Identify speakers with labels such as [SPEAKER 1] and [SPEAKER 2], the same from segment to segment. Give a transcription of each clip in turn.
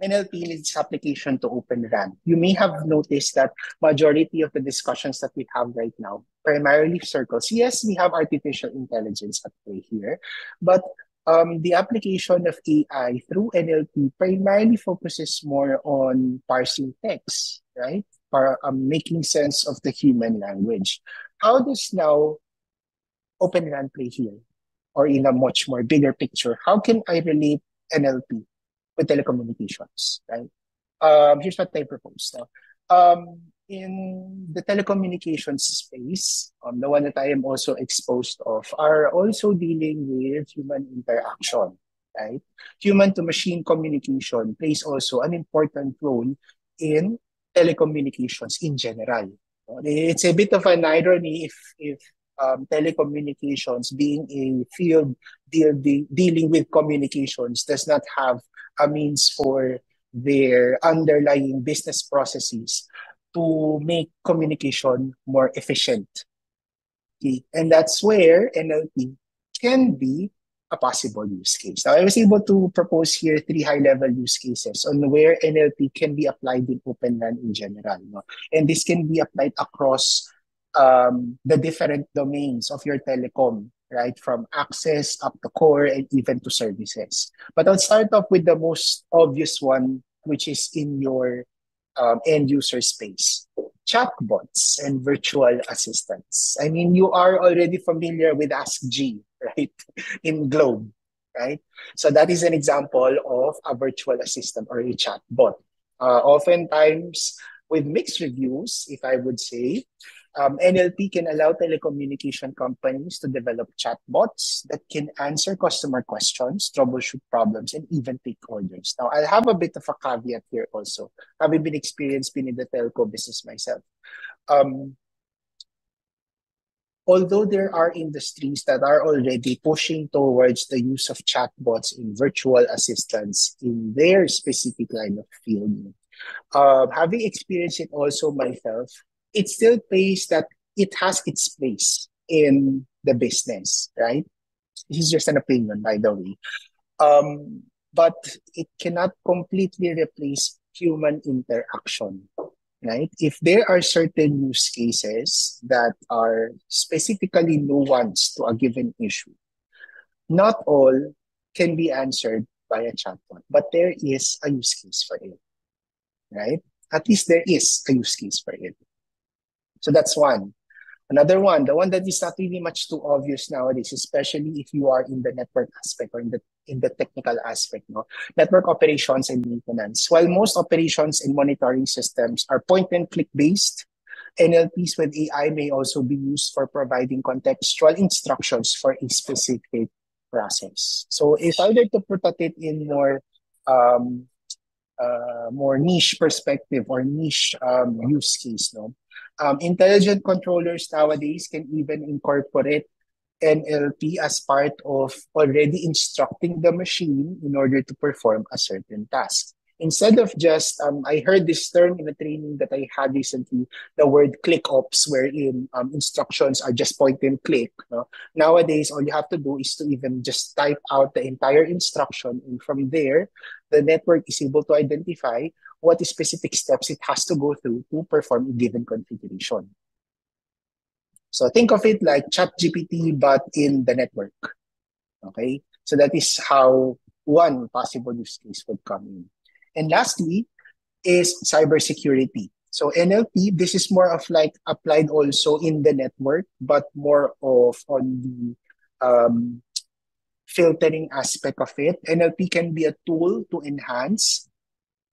[SPEAKER 1] NLP and its application to Open RAN. You may have noticed that majority of the discussions that we have right now primarily circles. Yes, we have artificial intelligence at play here, but the application of AI through NLP primarily focuses more on parsing text, right? Or making sense of the human language. How does now Open RAN play here? Or in a much more bigger picture, how can I relate NLP with telecommunications, right? Here's what I propose. Now, in the telecommunications space, the one that I am also exposed of are also dealing with human interaction, right? Human to machine communication plays also an important role in telecommunications in general. It's a bit of an irony if telecommunications being a field dealing with communications does not have a means for their underlying business processes to make communication more efficient. Okay? And that's where NLP can be a possible use case. Now, I was able to propose here three high-level use cases on where NLP can be applied in Open RAN in general. No? And this can be applied across the different domains of your telecom, right? From access up to core and even to services. But I'll start off with the most obvious one, which is in your end user space. Chatbots and virtual assistants. I mean, you are already familiar with AskG, right? In Globe, right? So that is an example of a virtual assistant or a chatbot. Oftentimes, with mixed reviews, if I would say, NLP can allow telecommunication companies to develop chatbots that can answer customer questions, troubleshoot problems, and even take orders. Now, I'll have a bit of a caveat here also. Having been experienced being in the telco business myself. Um, Although there are industries that are already pushing towards the use of chatbots in virtual assistants in their specific line of field, having experienced it also myself, it still pays that it has its place in the business, right? This is just an opinion, by the way. Um, but it cannot completely replace human interaction, right? If there are certain use cases that are specifically nuanced to a given issue, not all can be answered by a chatbot, but there is a use case for it, right? At least there is a use case for it. So that's one. Another one, the one that is not really much too obvious nowadays, especially if you are in the network aspect or in the technical aspect, no? Network operations and maintenance. While most operations and monitoring systems are point and click based, NLPs with AI may also be used for providing contextual instructions for a specific process. So if I were to put it in um, more niche perspective or niche use case, no? Intelligent controllers nowadays can even incorporate NLP as part of already instructing the machine in order to perform a certain task. Instead of just, I heard this term in a training that I had recently, the word click ops, wherein instructions are just point and click. No? Nowadays, all you have to do is to even just type out the entire instruction, and from there, the network is able to identify what specific steps it has to go through to perform a given configuration. So think of it like ChatGPT, but in the network. Okay, so that is how one possible use case would come in. And lastly is cybersecurity. So NLP, this is more of like applied also in the network, but more of on the filtering aspect of it. NLP can be a tool to enhance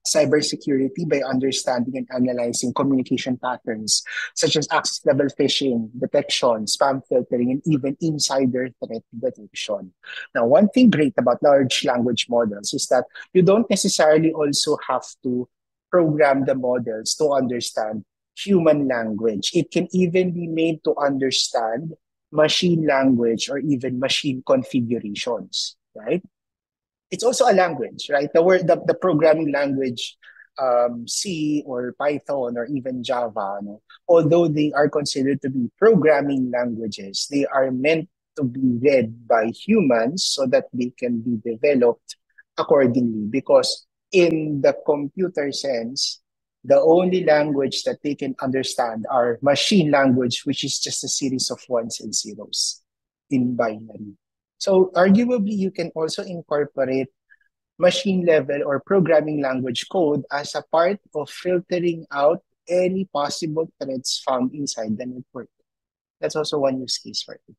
[SPEAKER 1] cybersecurity by understanding and analyzing communication patterns such as access level phishing, detection, spam filtering, and even insider threat detection. Now, one thing great about large language models is that you don't necessarily also have to program the models to understand human language. It can even be made to understand machine language or even machine configurations, right? It's also a language, right? The programming language, C or Python or even Java, no? Although they are considered to be programming languages, they are meant to be read by humans so that they can be developed accordingly. Because in the computer sense, the only language that they can understand are machine language, which is just a series of ones and zeros in binary. So arguably, you can also incorporate machine level or programming language code as a part of filtering out any possible threats found inside the network. That's also one use case for it.